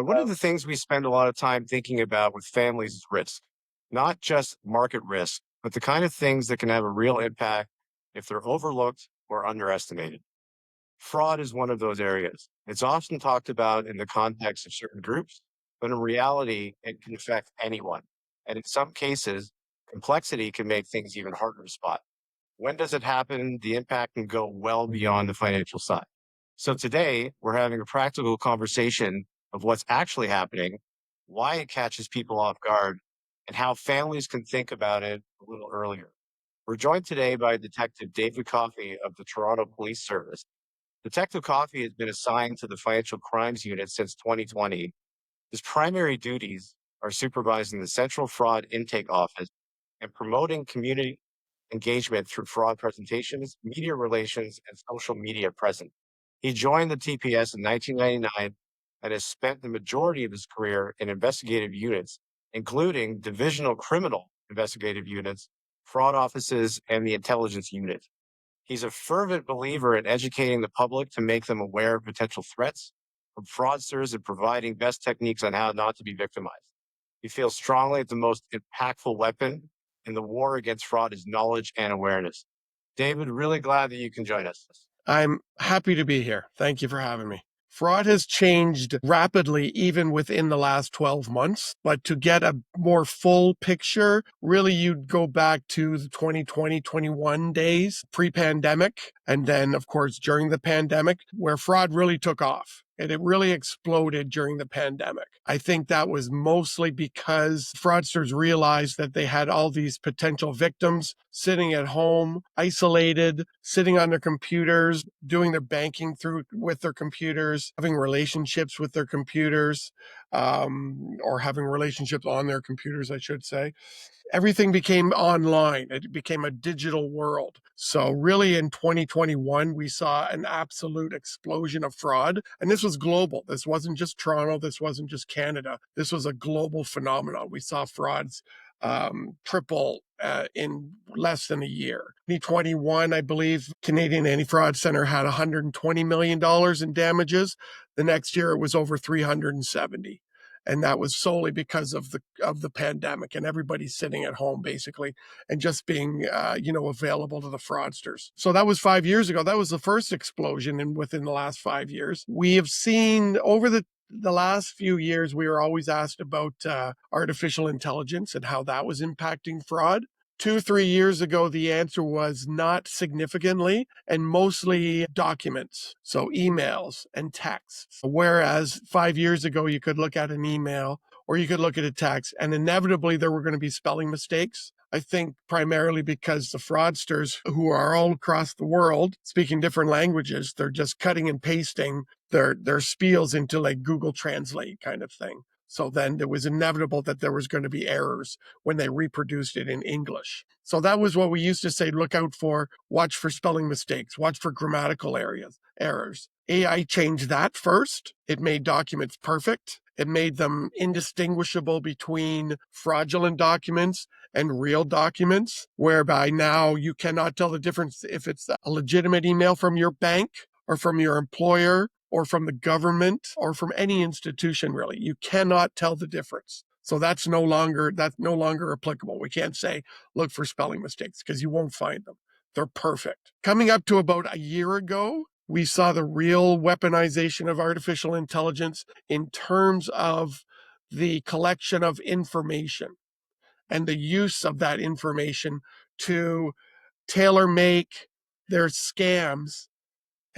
One of the things we spend a lot of time thinking about with families is risk, not just market risk, but the kind of things that can have a real impact if they're overlooked or underestimated. Fraud is one of those areas. It's often talked about in the context of certain groups, but in reality, it can affect anyone. And in some cases, complexity can make things even harder to spot. When does it happen? The impact can go well beyond the financial side. So today, we're having a practical conversation of what's actually happening, why it catches people off guard, and how families can think about it a little earlier. We're joined today by Detective David Coffey of the Toronto Police Service. Detective Coffey has been assigned to the Financial Crimes Unit since 2020. His primary duties are supervising the Central Fraud Intake Office and promoting community engagement through fraud presentations, media relations, and social media presence. He joined the TPS in 1999 and has spent the majority of his career in investigative units, including divisional criminal investigative units, fraud offices, and the intelligence unit. He's a fervent believer in educating the public to make them aware of potential threats from fraudsters and providing best techniques on how not to be victimized. He feels strongly that the most impactful weapon in the war against fraud is knowledge and awareness. David, really glad that you can join us. I'm happy to be here. Thank you for having me. Fraud has changed rapidly even within the last 12 months, but to get a more full picture, really you'd go back to the 2020, 21 days pre-pandemic, and then of course during the pandemic where fraud really took off. And it really exploded during the pandemic. I think that was mostly because fraudsters realized that they had all these potential victims sitting at home, isolated, sitting on their computers, doing their banking through with their computers, having relationships with their computers, or having relationships on their computers, I should say. Everything became online. It became a digital world. So really in 2021, we saw an absolute explosion of fraud. And this was global. This wasn't just Toronto. This wasn't just Canada. This was a global phenomenon. We saw frauds triple in less than a year. 2021, I believe Canadian Anti-Fraud Center had $120 million in damages. The next year it was over 370. And that was solely because of the pandemic and everybody sitting at home basically and just being available to the fraudsters. So that was 5 years ago. That was the first explosion within the last 5 years. We have seen over the last few years, we were always asked about artificial intelligence and how that was impacting fraud. 2, 3 years ago, the answer was not significantly and mostly documents. So emails and texts. Whereas 5 years ago, you could look at an email or you could look at a text and inevitably there were going to be spelling mistakes. I think primarily because the fraudsters who are all across the world speaking different languages, they're just cutting and pasting their spiels into like Google Translate kind of thing. So then it was inevitable that there was going to be errors when they reproduced it in English. So that was what we used to say, look out for, watch for spelling mistakes, watch for grammatical errors. AI changed that first. It made documents perfect. It made them indistinguishable between fraudulent documents and real documents, whereby now you cannot tell the difference if it's a legitimate email from your bank or from your employer or from the government or from any institution, really. You cannot tell the difference. So that's no longer applicable. We can't say, look for spelling mistakes because you won't find them. They're perfect. Coming up to about a year ago, we saw the real weaponization of artificial intelligence in terms of the collection of information and the use of that information to tailor make their scams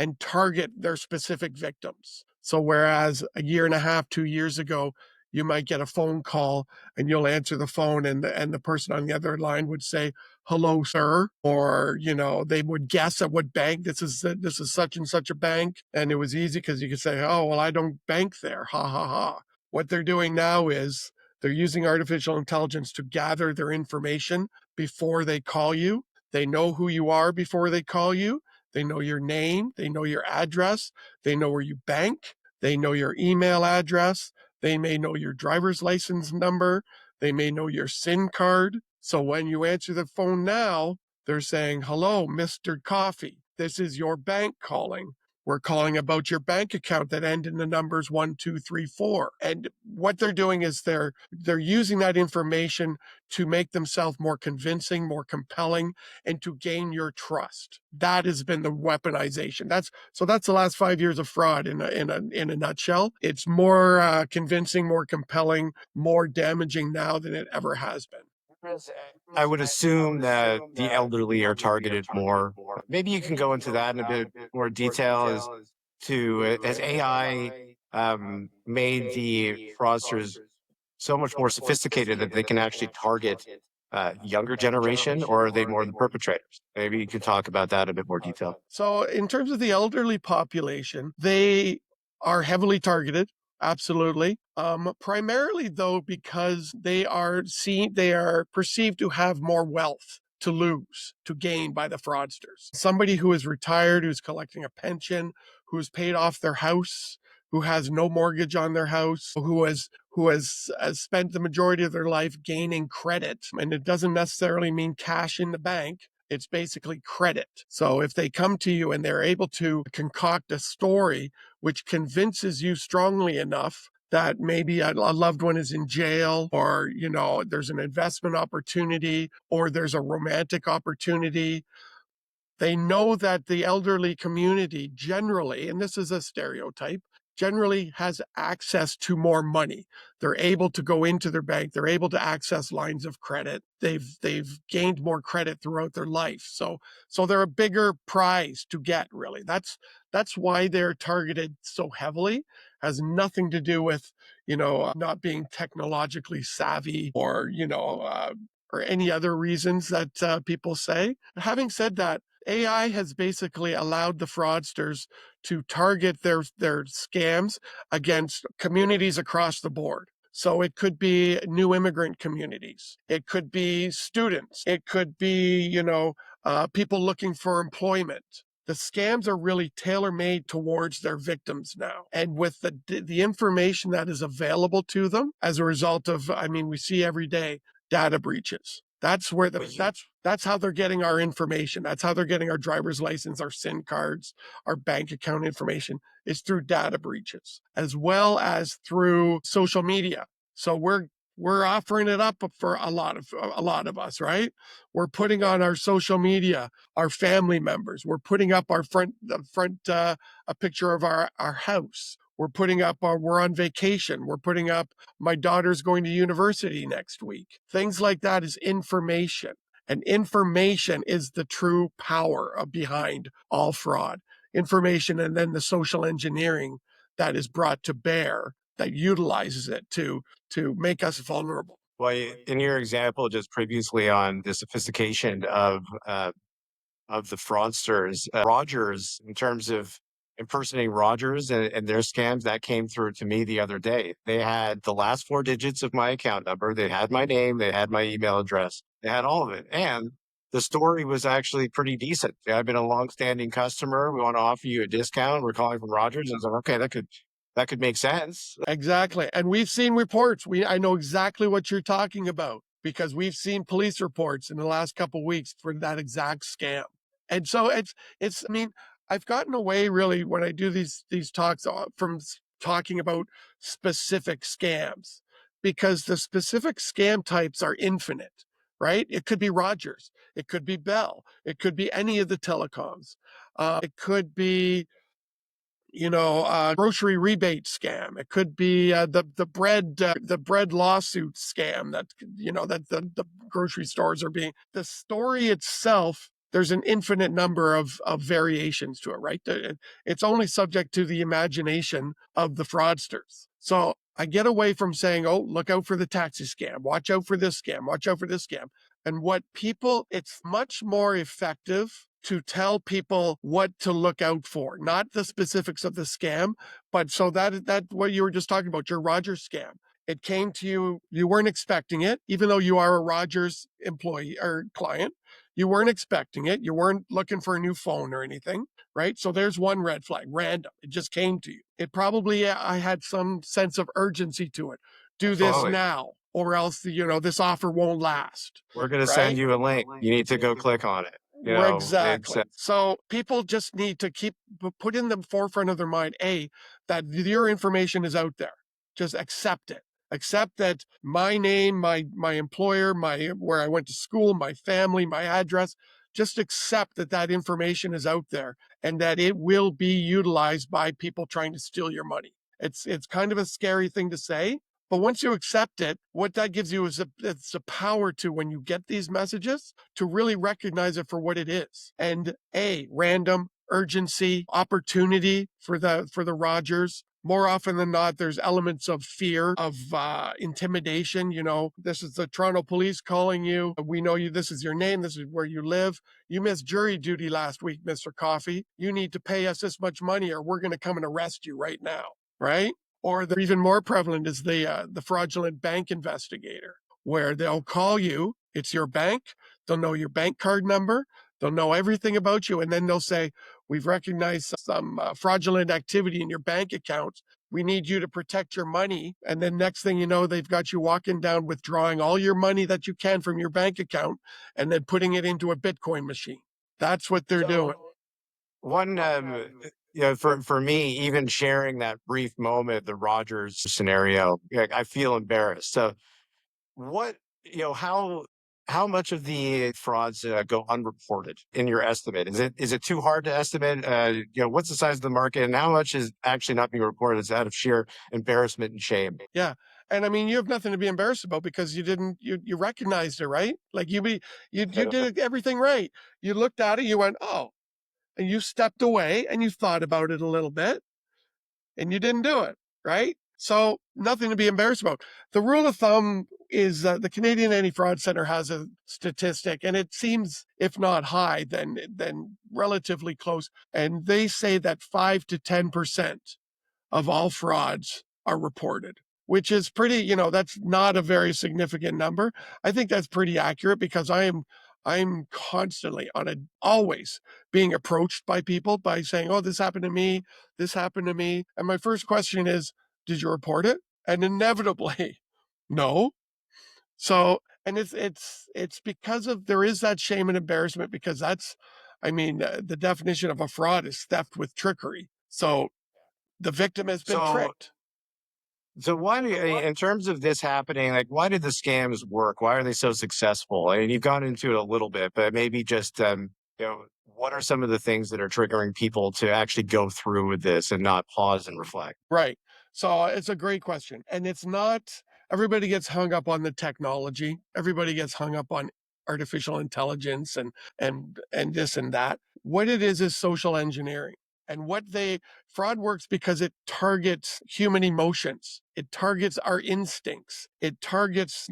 and target their specific victims. So whereas a year and a half, 2 years ago, you might get a phone call and you'll answer the phone and the person on the other line would say, hello, sir. Or, they would guess at what bank this is such and such a bank. And it was easy because you could say, oh, well, I don't bank there. Ha ha ha. What they're doing now is they're using artificial intelligence to gather their information before they call you. They know who you are before they call you. They know your name. They know your address. They know where you bank. They know your email address. They may know your driver's license number. They may know your SIM card. So when you answer the phone now, they're saying, hello, Mr. Coffey. This is your bank calling. We're calling about your bank account that end in the numbers 1234. And what they're doing is they're using that information to make themselves more convincing, more compelling, and to gain your trust. That has been the weaponization. That's the last 5 years of fraud in a nutshell. It's more convincing, more compelling, more damaging now than it ever has been. I would assume that the elderly are targeted more. Maybe you can go into that in a bit more detail as to has AI made the fraudsters so much more sophisticated that they can actually target younger generation, or are they more the perpetrators? Maybe you could talk about that in a bit more detail. So, in terms of the elderly population, they are heavily targeted. Absolutely. Primarily though, because they are perceived to have more wealth to lose, to gain by the fraudsters. Somebody who is retired, who's collecting a pension, who's paid off their house, who has no mortgage on their house, who has spent the majority of their life gaining credit. And it doesn't necessarily mean cash in the bank. It's basically credit. So if they come to you and they're able to concoct a story which convinces you strongly enough that maybe a loved one is in jail, or there's an investment opportunity, or there's a romantic opportunity, they know that the elderly community generally, and this is a stereotype, generally has access to more money. They're able to go into their bank, they're able to access lines of credit. They've gained more credit throughout their life. So they're a bigger prize to get, really. That's why they're targeted so heavily. Has nothing to do with, not being technologically savvy, or any other reasons that people say. Having said that, AI has basically allowed the fraudsters to target their scams against communities across the board. So it could be new immigrant communities. It could be students. It could be, people looking for employment. The scams are really tailor made towards their victims now. And with the information that is available to them as a result of, we see every day data breaches. That's where that's how they're getting our information. That's how they're getting our driver's license, our SIM cards, our bank account information, is through data breaches, as well as through social media. So we're offering it up for a lot of us, right? We're putting on our social media, our family members. We're putting up our a picture of our house. We're putting up we're on vacation. We're putting up my daughter's going to university next week. Things like that is information. And information is the true power behind all fraud. Information, and then the social engineering that is brought to bear that utilizes it to make us vulnerable. Well, in your example just previously on the sophistication of the fraudsters, Rogers, in terms of impersonating Rogers and their scams, that came through to me the other day. They had the last four digits of my account number. They had my name. They had my email address. They had all of it. And the story was actually pretty decent. I've been a longstanding customer. We want to offer you a discount. We're calling from Rogers. I was like, okay, that could make sense. Exactly. And we've seen reports. I know exactly what you're talking about because we've seen police reports in the last couple of weeks for that exact scam. And so I've gotten away really when I do these talks from talking about specific scams, because the specific scam types are infinite, right? It could be Rogers, it could be Bell, it could be any of the telecoms, it could be grocery rebate scam. It could be the bread lawsuit scam that the grocery stores are being. The story itself, there's an infinite number of variations to it, right? It's only subject to the imagination of the fraudsters. So I get away from saying, oh, look out for the taxi scam, watch out for this scam, watch out for this scam. And it's much more effective to tell people what to look out for, not the specifics of the scam, but so that what you were just talking about, your Rogers scam. It came to you, you weren't expecting it, even though you are a Rogers employee or client. You weren't expecting it. You weren't looking for a new phone or anything, right? So there's one red flag, random. It just came to you. It probably, I had some sense of urgency to it. Do this Absolutely. now, or else, this offer won't last, We're going to send right? you a link. You need to go click on it. It's Exactly. So people just need to keep put in the forefront of their mind, A, that your information is out there. Just accept it. Accept that my name, my employer, my where I went to school, my family, my address, just accept that that information is out there and that it will be utilized by people trying to steal your money. It's kind of a scary thing to say, but once you accept it, what that gives you is it's a power to, when you get these messages, to really recognize it for what it is. And A, random, urgency, opportunity for the Rogers. More often than not, there's elements of fear, of intimidation. You know, this is the Toronto police calling you. We know you. This is your name. This is where you live. You missed jury duty last week, Mr. Coffey. You need to pay us this much money, or we're going to come and arrest you right now. Right? Or the even more prevalent is the fraudulent bank investigator, where they'll call you. It's your bank. They'll know your bank card number. They'll know everything about you, and then they'll say, "We've recognized some fraudulent activity in your bank account. We need you to protect your money." And then next thing you know, they've got you walking down, withdrawing all your money that you can from your bank account, and then putting it into a Bitcoin machine. That's what they're doing. one, for me, even sharing that brief moment, the Rogers scenario, like, I feel embarrassed. So, what, how much of the frauds go unreported in your estimate? Is it too hard to estimate? What's the size of the market, and how much is actually not being reported? Is out of sheer embarrassment and shame? Yeah. And I mean, you have nothing to be embarrassed about because you didn't, you recognized it, right? Like you did everything right. You looked at it, you went, oh, and you stepped away and you thought about it a little bit and you didn't do it, right? So nothing to be embarrassed about. The rule of thumb is the Canadian Anti-Fraud Center has a statistic, and it seems, if not high, then relatively close. And they say that 5 to 10% of all frauds are reported, which is pretty, that's not a very significant number. I think that's pretty accurate because I'm constantly always being approached by people by saying, "Oh, this happened to me. This happened to me." And my first question is, "Did you report it?" And inevitably, no. So, and it's because of there is that shame and embarrassment because I mean, the definition of a fraud is theft with trickery. So the victim has been So, tricked. why do you, in terms of this happening, like, why did the scams work? Why are they so successful? I mean, you've gone into it a little bit, but maybe just, what are some of the things that are triggering people to actually go through with this and not pause and reflect? Right. So it's a great question. And it's not, everybody gets hung up on the technology. Everybody gets hung up on artificial intelligence and this and that. What it is social engineering. And fraud works because it targets human emotions. It targets our instincts. It targets,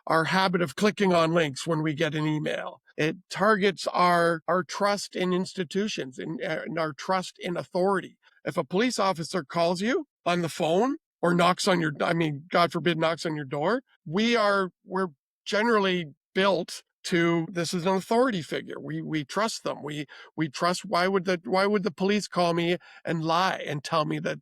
our habit of clicking on links when we get an email. It targets our trust in institutions and our trust in authority. If a police officer calls you on the phone or knocks on your, I mean, God forbid, knocks on your door, we're generally built to, this is an authority figure. We trust them. We trust, why would the police call me and lie and tell me that,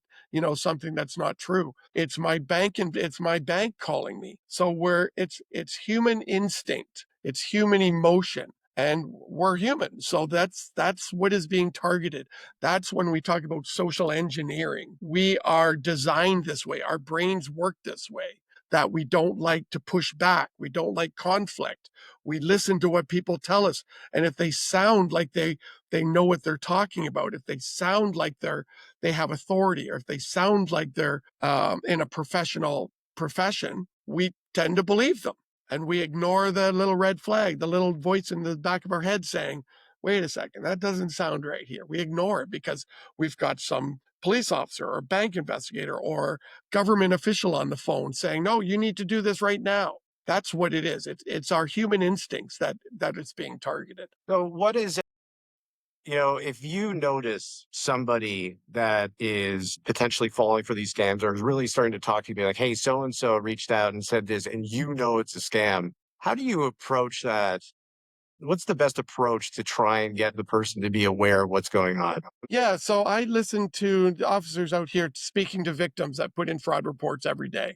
something that's not true? It's my bank and it's my bank calling me. So it's human instinct. It's human emotion. And we're human. So that's what is being targeted. That's when we talk about social engineering. We are designed this way. Our brains work this way, that we don't like to push back. We don't like conflict. We listen to what people tell us. And if they sound like they know what they're talking about, if they sound like they have authority, or if they sound like they're in a professional profession, we tend to believe them. And we ignore the little red flag, the little voice in the back of our head saying, wait a second, that doesn't sound right here. We ignore it because we've got some police officer or bank investigator or government official on the phone saying, no, you need to do this right now. That's what it is. It's our human instincts that it's being targeted. So, what is if you notice somebody that is potentially falling for these scams or is really starting to talk to you, be like, hey, so and so reached out and said this, and it's a scam, how do you approach that? What's the best approach to try and get the person to be aware of what's going on? Yeah, so I listen to the officers out here speaking to victims that put in fraud reports every day.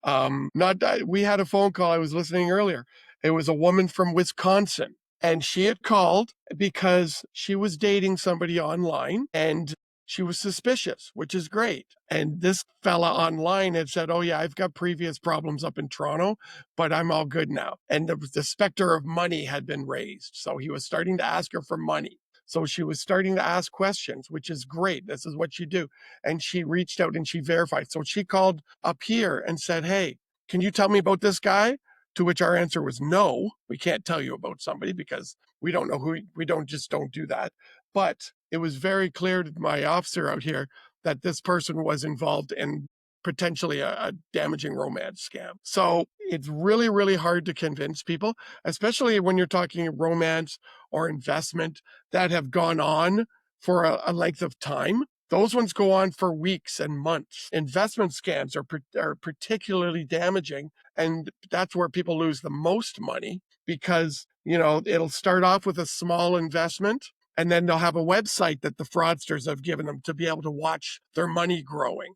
Not We had a phone call I was listening earlier. It was a woman from Wisconsin And she had called because she was dating somebody online and she was suspicious, which is great. And this fella online had said, "Oh, yeah, I've got previous problems up in Toronto, but I'm all good now." And the specter of money had been raised. So he was starting to ask her for money. So she was starting to ask questions, which is great. This is what you do. And she reached out and she verified. So she called up here and said, "Hey, can you tell me about this guy?" To which our answer was no, we can't tell you about somebody because we don't know who, we don't do that. But it was very clear to my officer out here that this person was involved in potentially a damaging romance scam. So it's really, really hard to convince people, especially when you're talking romance or investment that have gone on for a length of time. Those ones go on for weeks and months. Investment scams are particularly damaging. And that's where people lose the most money because, it'll start off with a small investment and then they'll have a website that the fraudsters have given them to be able to watch their money growing.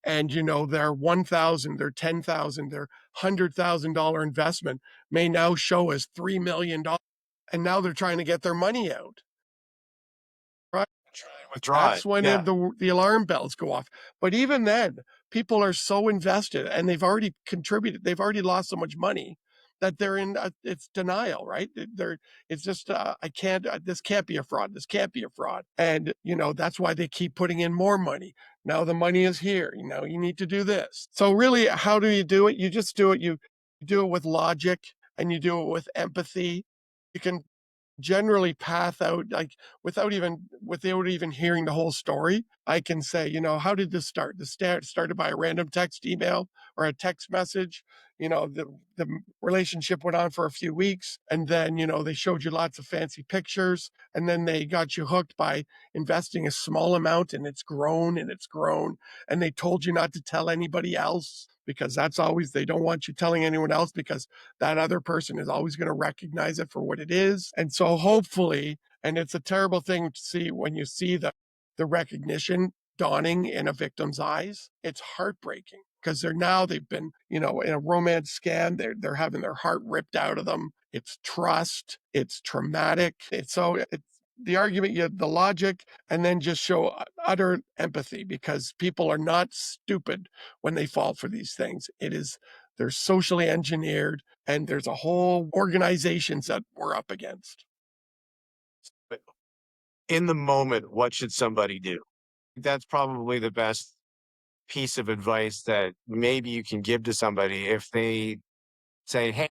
And, their 1,000, their 10,000, their $100,000 investment may now show as $3 million. And now they're trying to get their money out. Right? Withdraw it. That's when Yeah. the alarm bells go off. But even then, people are so invested and they've already contributed. They've already lost so much money that they're in it's denial, right? It's just I can't. This can't be a fraud. This can't be a fraud. And that's why they keep putting in more money. Now the money is here. You need to do this. So really, how do you do it? You just do it. You do it with logic and you do it with empathy. You can generally path out like without even hearing the whole story. I can say, how did this start? Started by a random text email or a text message. The relationship went on for a few weeks and then they showed you lots of fancy pictures and then they got you hooked by investing a small amount and it's grown and it's grown and they told you not to tell anybody else because that's always, they don't want you telling anyone else because that other person is always going to recognize it for what it is. And so hopefully, and it's a terrible thing to see when you see the recognition dawning in a victim's eyes, it's heartbreaking because they've been, in a romance scam, they're having their heart ripped out of them. It's trust, it's traumatic. It's the argument, you have the logic, and then just show utter empathy because people are not stupid when they fall for these things. They're socially engineered and there's a whole organizations that we're up against. But in the moment, what should somebody do? That's probably the best piece of advice that maybe you can give to somebody if they say, "Hey,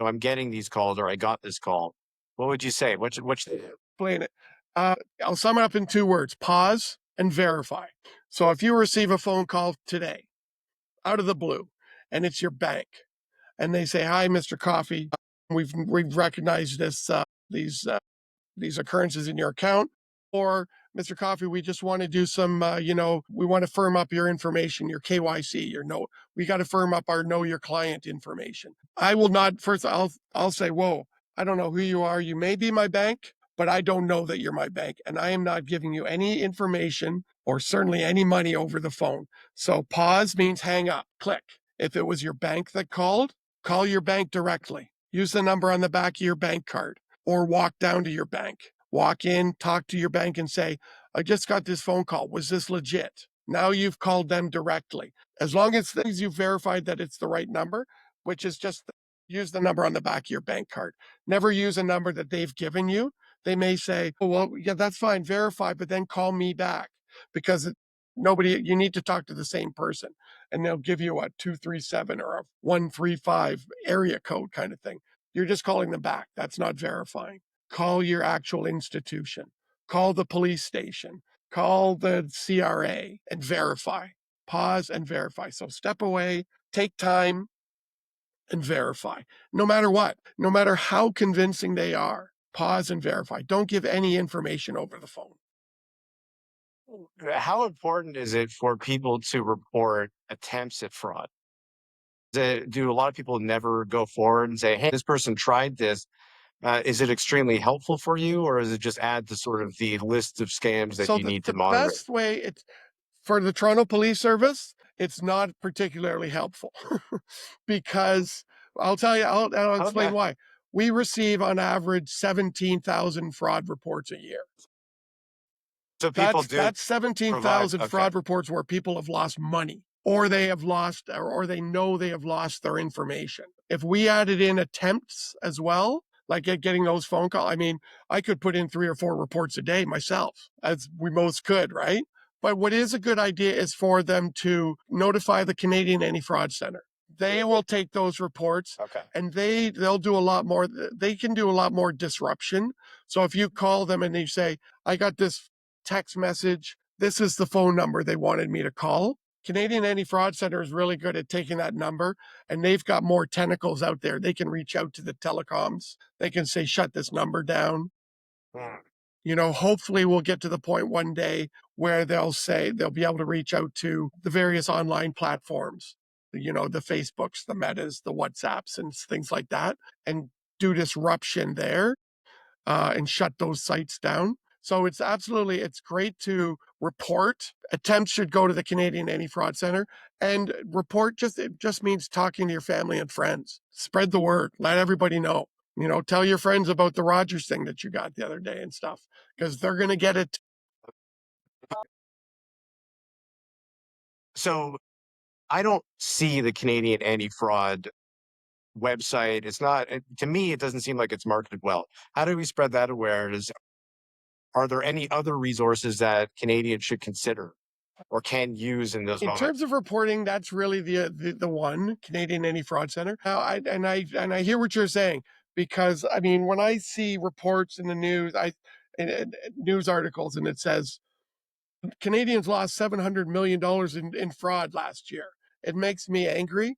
I'm getting these calls," or "I got this call." What would you say? What should they do? Explain it. I'll sum it up in 2 words: pause and verify. So if you receive a phone call today out of the blue and it's your bank and they say, "Hi, Mr. Coffey, we've recognized these occurrences in your account," or "Mr. Coffey, we just want to do some, we want to firm up your information, your KYC, we got to firm up our know your client information." I will not, first, I'll say, "Whoa, I don't know who you are. You may be my bank, but I don't know that you're my bank. And I am not giving you any information or certainly any money over the phone." So pause means hang up, click. If it was your bank that called, call your bank directly. Use the number on the back of your bank card or walk down to your bank. Walk in, talk to your bank and say, "I just got this phone call. Was this legit?" Now you've called them directly. As long as you've verified that it's the right number, which is just use the number on the back of your bank card. Never use a number that they've given you. They may say, "Oh, well, yeah, that's fine, verify, but then call me back," because you need to talk to the same person and they'll give you a 237 or a 135 area code kind of thing. You're just calling them back. That's not verifying. Call your actual institution, call the police station, call the CRA and verify. Pause and verify. So step away, take time and verify. No matter what, no matter how convincing they are, pause and verify. Don't give any information over the phone. How important is it for people to report attempts at fraud? Do a lot of people never go forward and say, "Hey, this person tried this"? Is it extremely helpful for you, or does it just add to sort of the list of scams that So you need to the monitor? best way it's for the Toronto Police Service, it's not particularly helpful because I'll tell you, I'll explain Okay. why. We receive on average 17,000 fraud reports a year. So people do That's provide. 17,000 Okay. fraud reports where people have lost money, or they have lost, or they know they have lost their information. If we added in attempts as well, like getting those phone calls, I mean, I could put in 3 or 4 reports a day myself, as we most could, right? But what is a good idea is for them to notify the Canadian Anti Fraud Center. They will take those reports Okay. and they'll do a lot more. They can do a lot more disruption. So if you call them and you say, I got this text message, this is the phone number they wanted me to call. Canadian Anti Fraud Center is really good at taking that number, and they've got more tentacles out there. They can reach out to the telecoms. They can say, shut this number down. Hmm. Hopefully we'll get to the point one day where they'll be able to reach out to the various online platforms, the Facebooks, the Metas, the WhatsApps, and things like that, and do disruption there, and shut those sites down. So it's great to report. Attempts should go to the Canadian Anti Fraud Center, and report it just means talking to your family and friends. Spread the word. Let everybody know. Tell your friends about the Rogers thing that you got the other day and stuff, because they're going to get it. So I don't see the Canadian anti-fraud website. It's not, to me, it doesn't seem like it's marketed well. How do we spread that awareness? Are there any other resources that Canadians should consider or can use in those In terms moments? of reporting, that's really the one Canadian Anti Fraud Center. Now, I hear what you're saying, because I mean, when I see reports in the news, news articles, and it says Canadians lost $700 million in fraud last year, it makes me angry,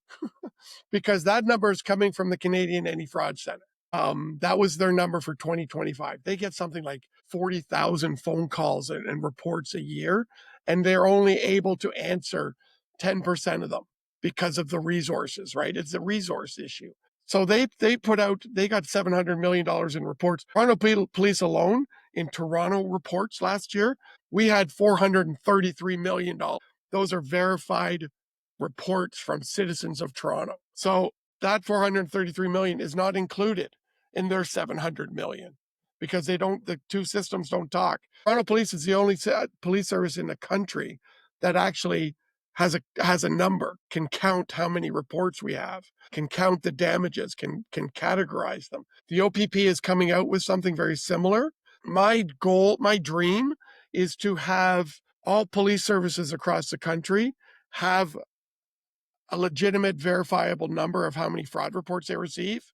because that number is coming from the Canadian Anti Fraud Center. That was their number for 2025. They get something like 40,000 phone calls and reports a year, and they're only able to answer 10% of them because of the resources, right? It's a resource issue. So they got $700 million in reports. Toronto Police alone, in Toronto reports last year, we had $433 million. Those are verified reports from citizens of Toronto. So that 433 million is not included in their 700 million, because the two systems don't talk. Toronto Police is the only police service in the country that actually has a number, can count how many reports we have, can count the damages, can categorize them. The OPP is coming out with something very similar. My dream is to have all police services across the country have a legitimate, verifiable number of how many fraud reports they receive,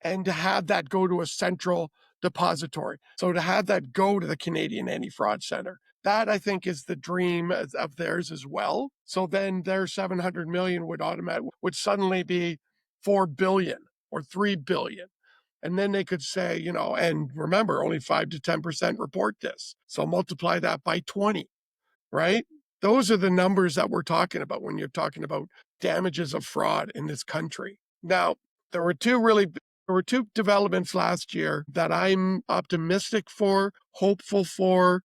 and to have that go to a central depository. So to have that go to the Canadian Anti Fraud Center, that I think is the dream of theirs as well. So then their 700 million would suddenly be 4 billion or 3 billion. And then they could say, and remember, only 5 to 10% report this. So multiply that by 20, right? Those are the numbers that we're talking about when you're talking about damages of fraud in this country. Now, there were two developments last year that I'm optimistic for, hopeful for,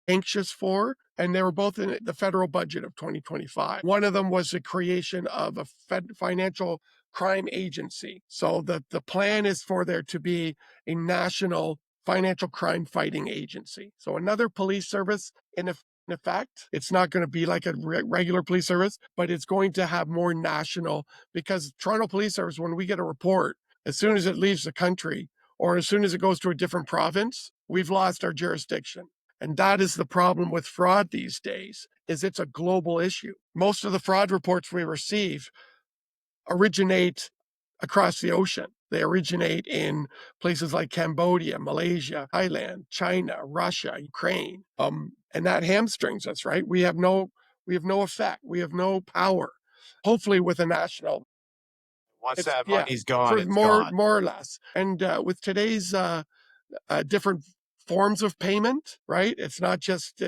anxious for, and they were both in the federal budget of 2025. One of them was the creation of a financial crime agency. So the plan is for there to be a national financial crime fighting agency. So another police service in effect. It's not going to be like a regular police service, but it's going to have more national, because Toronto Police Service, when we get a report, as soon as it leaves the country or as soon as it goes to a different province, we've lost our jurisdiction. And that is the problem with fraud these days, is it's a global issue. Most of the fraud reports we receive originate across the ocean. They originate in places like Cambodia, Malaysia, Thailand, China, Russia, Ukraine. And that hamstrings us, right? We have no effect. We have no power. Hopefully with a national, Once it's, that yeah, money's gone, for it's gone. more or less. And with today's different forms of payment, right? It's not just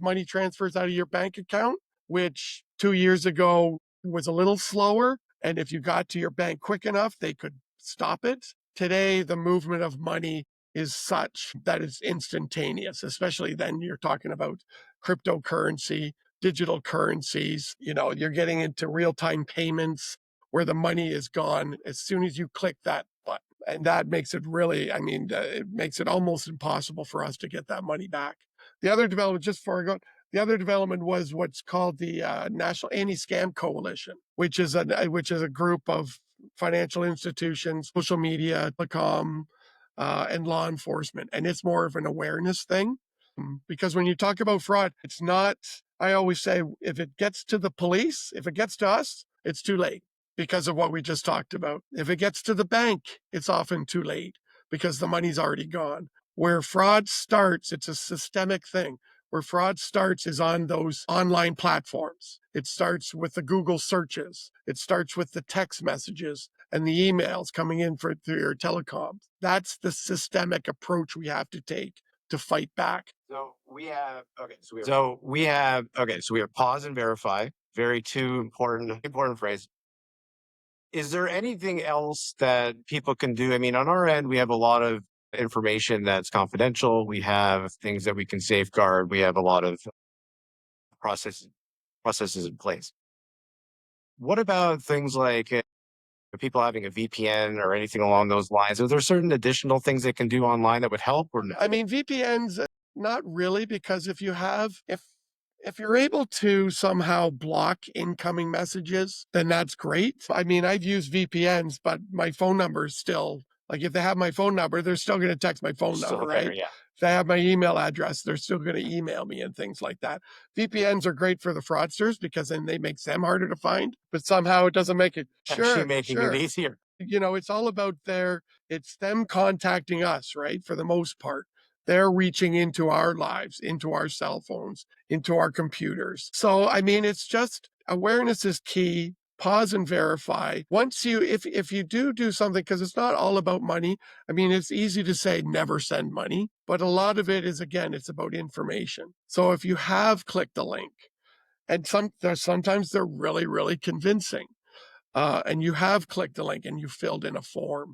money transfers out of your bank account, which 2 years ago was a little slower. And if you got to your bank quick enough, they could stop it. Today, the movement of money is such that it's instantaneous, especially then you're talking about cryptocurrency, digital currencies. You're getting into real time payments where the money is gone as soon as you click that button. And that makes it really, I mean, it makes it almost impossible for us to get that money back. The other development, just before I go, the other development was what's called the National Anti-Scam Coalition, which is a group of financial institutions, social media, telecom, and law enforcement, and it's more of an awareness thing. Because when you talk about fraud, it's not. I always say, if it gets to the police, if it gets to us, it's too late because of what we just talked about. If it gets to the bank, it's often too late because the money's already gone. Where fraud starts, it's a systemic thing. Where fraud starts is on those online platforms. It starts with the Google searches. It starts with the text messages and the emails coming in through your telecoms. That's the systemic approach we have to take to fight back. So we have pause and verify. Very two important phrase. Is there anything else that people can do? I mean, on our end, we have a lot of information that's confidential. We have things that we can safeguard. We have a lot of processes processes in place. What about things like people having a VPN or anything along those lines? Are there certain additional things they can do online that would help or no? I mean, VPNs, not really, because if you're able to somehow block incoming messages, then that's great. I mean, I've used VPNs, but my phone number is still, like, if they have my phone number, they're still going to text my phone number, Still there, right? yeah. If they have my email address, they're still going to email me and things like that. VPNs are great for the fraudsters because then they make them harder to find, but somehow it doesn't make it. Actually Sure, making it sure. easier. It's all about it's them contacting us, right? For the most part, they're reaching into our lives, into our cell phones, into our computers. So, I mean, it's just awareness is key. Pause and verify. Once if you do something, because it's not all about money. I mean, it's easy to say never send money, but a lot of it is, again, it's about information. So if you have clicked a link, and sometimes they're really, really convincing, and you have clicked the link and you filled in a form,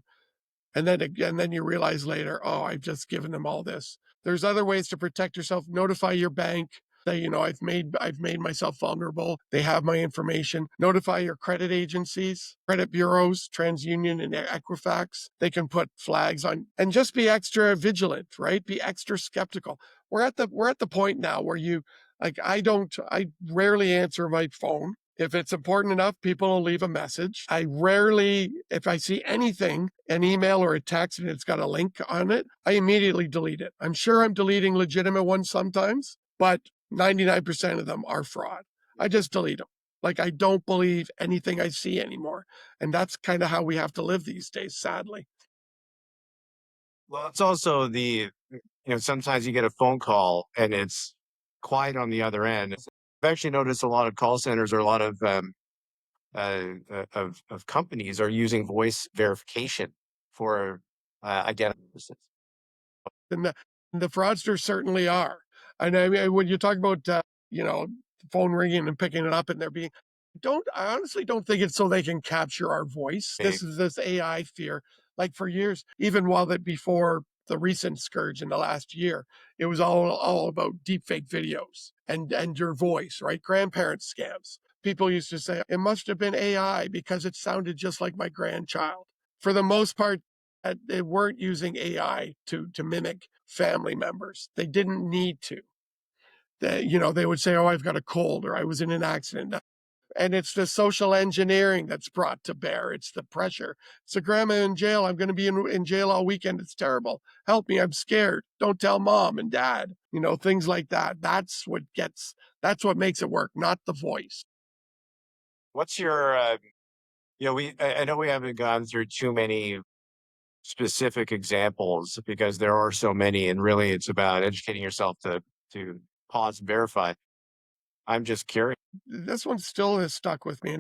and then you realize later, oh, I've just given them all this. There's other ways to protect yourself. Notify your bank. Say, I've made myself vulnerable. They have my information. Notify your credit agencies, credit bureaus, TransUnion and Equifax. They can put flags on, and just be extra vigilant, right? Be extra skeptical. We're at the point now where I rarely answer my phone. If it's important enough, people will leave a message. I rarely, if I see anything, an email or a text, and it's got a link on it, I immediately delete it. I'm sure I'm deleting legitimate ones sometimes, but 99% of them are fraud. I just delete them. Like, I don't believe anything I see anymore. And that's kind of how we have to live these days, sadly. Well, it's also sometimes you get a phone call and it's quiet on the other end. I've actually noticed a lot of call centers or a lot of companies are using voice verification for identity purposes. And the fraudsters certainly are. And I mean, when you talk about, you know, phone ringing and picking it up and there being, I honestly don't think it's so they can capture our voice. They, This is this AI fear. Like, for years, even before the recent scourge in the last year, it was all about deepfake videos and your voice, right? Grandparent scams. People used to say it must have been AI because it sounded just like my grandchild. For the most part, they weren't using AI to mimic family members. They didn't need to. They would say, "Oh, I've got a cold," or "I was in an accident." And it's the social engineering that's brought to bear. It's the pressure. It's a grandma in jail. I'm going to be in jail all weekend. It's terrible. Help me. I'm scared. Don't tell mom and dad. Things like that. That's what makes it work, not the voice. what's your, I know we haven't gone through too many specific examples because there are so many, and really it's about educating yourself to pause and verify. I'm just curious. This one still has stuck with me.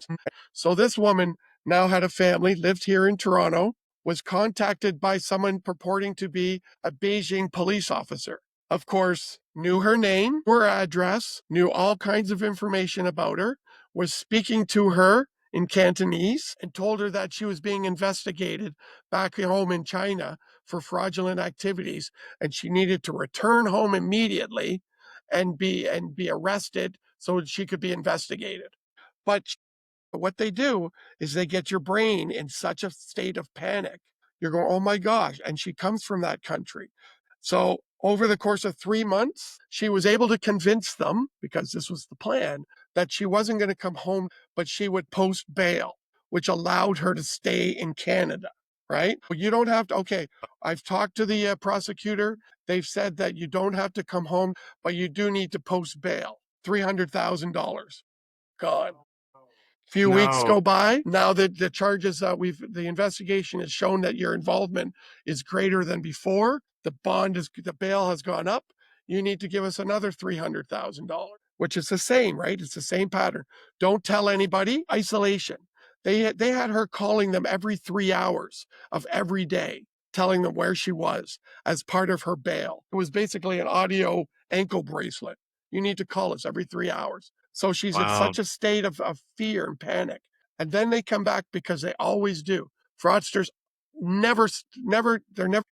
So this woman now had a family, lived here in Toronto, was contacted by someone purporting to be a Beijing police officer. Of course, knew her name, her address, knew all kinds of information about her, was speaking to her in Cantonese, and told her that she was being investigated back home in China for fraudulent activities, and she needed to return home immediately and be arrested so she could be investigated. But what they do is they get your brain in such a state of panic. You're going, oh my gosh. And she comes from that country. So over the course of 3 months, she was able to convince them, because this was the plan, that she wasn't going to come home, but she would post bail, which allowed her to stay in Canada, right? You don't have to, okay, I've talked to the prosecutor. They've said that you don't have to come home, but you do need to post bail. $300,000 gone. Few weeks No. go by. Now that the charges, the investigation has shown that your involvement is greater than before. The bail has gone up. You need to give us another $300,000, which is the same, right? It's the same pattern. Don't tell anybody. Isolation. They had her calling them every 3 hours of every day, telling them where she was as part of her bail. It was basically an audio ankle bracelet. You need to call us every 3 hours. So she's in Wow. such a state of fear and panic. And then they come back, because they always do. Fraudsters never.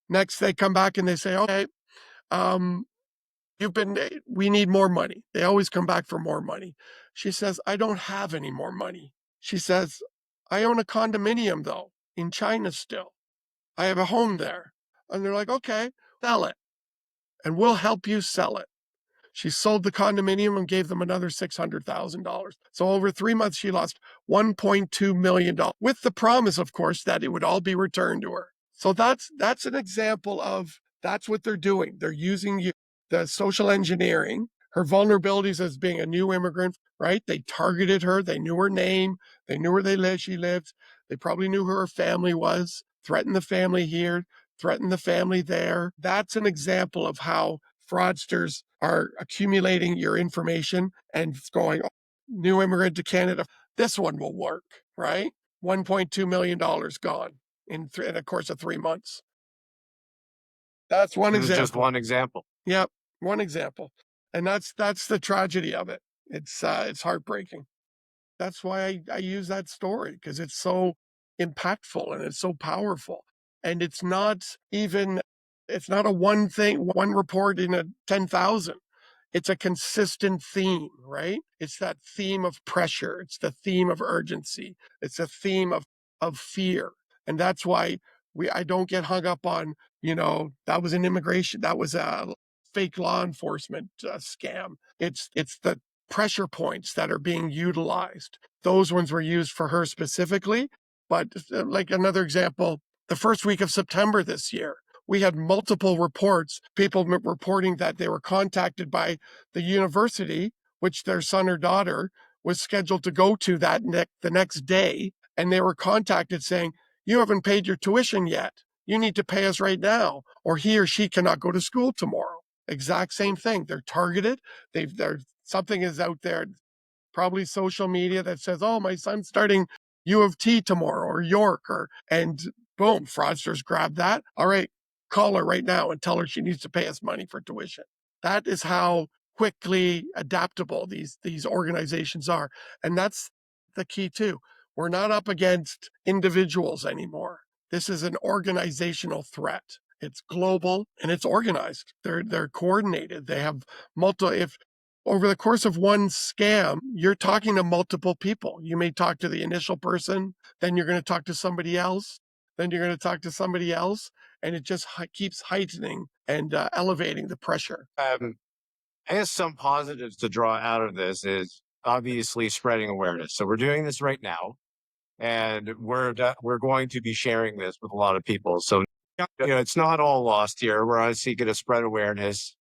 Next, they come back and they say, okay, um, we need more money. They always come back for more money. She says, I don't have any more money. She says, I own a condominium, though, in China still. I have a home there. And they're like, okay, sell it, and we'll help you sell it. She sold the condominium and gave them another $600,000. So over 3 months, she lost $1.2 million, with the promise, of course, that it would all be returned to her. So that's an example of that's what they're doing. They're using the social engineering, her vulnerabilities as being a new immigrant, right? They targeted her. They knew her name. They knew where she lived. They probably knew who her family was, threatened the family here, threatened the family there. That's an example of how fraudsters are accumulating your information and going, oh, new immigrant to Canada, this one will work, right? $1.2 million gone in a course of 3 months. That's one This is just example. one example. Yep, one example. And that's the tragedy of it. It's heartbreaking. That's why I use that story, because it's so impactful and it's so powerful. And it's not a one thing, one report in a 10,000. It's a consistent theme, right? It's that theme of pressure. It's the theme of urgency. It's a theme of fear. And that's why I don't get hung up on, that was an immigration, that was a fake law enforcement scam. It's the pressure points that are being utilized. Those ones were used for her specifically. But like another example, the first week of September this year, we had multiple reports, people reporting that they were contacted by the university, which their son or daughter was scheduled to go to the next day. And they were contacted saying, you haven't paid your tuition yet. You need to pay us right now, or he or she cannot go to school tomorrow. Exact same thing. They're targeted. Something is out there, probably social media, that says, oh, my son's starting U of T tomorrow, or York, and boom, fraudsters grab that. All right, call her right now and tell her she needs to pay us money for tuition. That is how quickly adaptable these organizations are. And that's the key too. We're not up against individuals anymore. This is an organizational threat. It's global and it's organized. They're coordinated. They have multiple. If over the course of one scam, you're talking to multiple people. You may talk to the initial person, then you're going to talk to somebody else, then you're going to talk to somebody else, and it just keeps heightening and elevating the pressure. I guess some positives to draw out of this is obviously spreading awareness. So we're doing this right now, and we're going to be sharing this with a lot of people. So it's not all lost here. We're obviously going to spread awareness,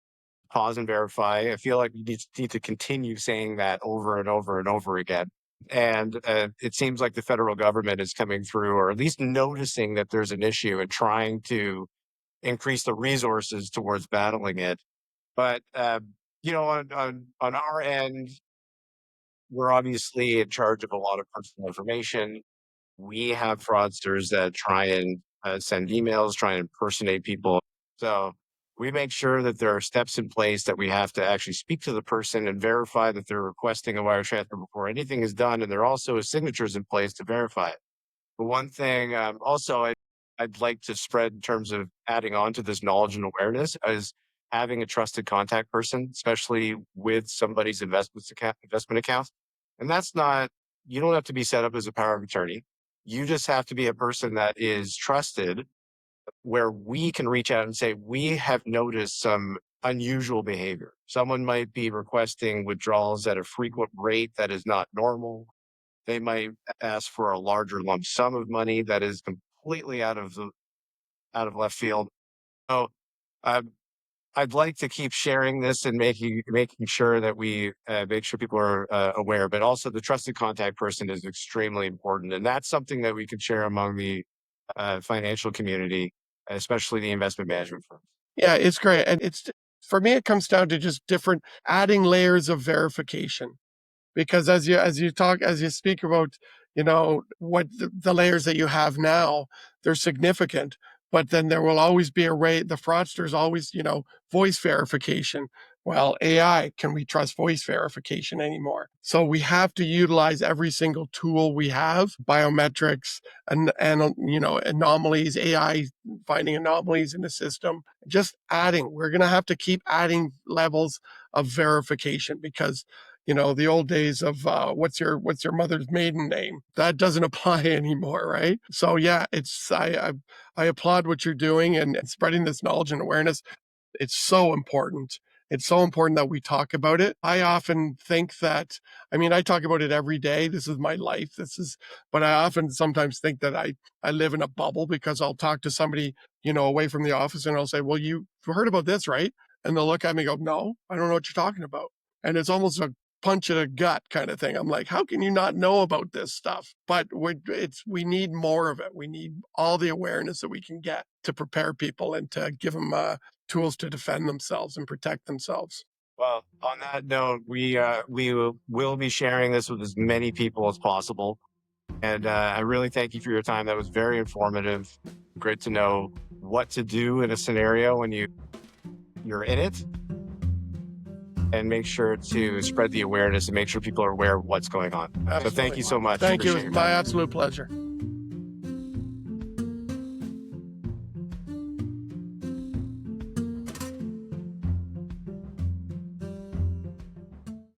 pause and verify. I feel like we need to continue saying that over and over and over again. And it seems like the federal government is coming through, or at least noticing that there's an issue and trying to increase the resources towards battling it. But on our end, we're obviously in charge of a lot of personal information. We have fraudsters that try and send emails, try and impersonate people. So we make sure that there are steps in place that we have to actually speak to the person and verify that they're requesting a wire transfer before anything is done. And there are also signatures in place to verify it. But one thing also I'd like to spread in terms of adding on to this knowledge and awareness is having a trusted contact person, especially with somebody's investment account. And that's not, you don't have to be set up as a power of attorney. You just have to be a person that is trusted where we can reach out and say, we have noticed some unusual behavior. Someone might be requesting withdrawals at a frequent rate that is not normal. They might ask for a larger lump sum of money that is completely out of left field. So um, I'd like to keep sharing this and making sure that we make sure people are aware. But also, the trusted contact person is extremely important, and that's something that we can share among the financial community, especially the investment management firms. Yeah, it's great. And it's for me, it comes down to just different adding layers of verification. Because as you speak about, what the layers that you have now, they're significant, but then there will always be a way. The fraudsters always, voice verification. Well, AI, can we trust voice verification anymore? So we have to utilize every single tool we have, biometrics and anomalies, AI finding anomalies in the system. Just adding, we're going to have to keep adding levels of verification, because the old days of what's your mother's maiden name, that doesn't apply anymore, right? So yeah, I applaud what you're doing, and spreading this knowledge and awareness. It's so important. It's so important that we talk about it. I often think that, I mean, I talk about it every day. This is my life. But I often sometimes think that I live in a bubble, because I'll talk to somebody, away from the office, and I'll say, well, you've heard about this, right? And they'll look at me and go, no, I don't know what you're talking about. And it's almost a punch in the gut kind of thing. I'm like, how can you not know about this stuff? But we need more of it. We need all the awareness that we can get to prepare people and to give them tools to defend themselves and protect themselves. Well, on that note, we will be sharing this with as many people as possible. And I really thank you for your time. That was very informative. Great to know what to do in a scenario when you're in it, and make sure to spread the awareness and make sure people are aware of what's going on. So thank Absolutely. you so much. Thank you. Appreciate It's your my time. absolute pleasure.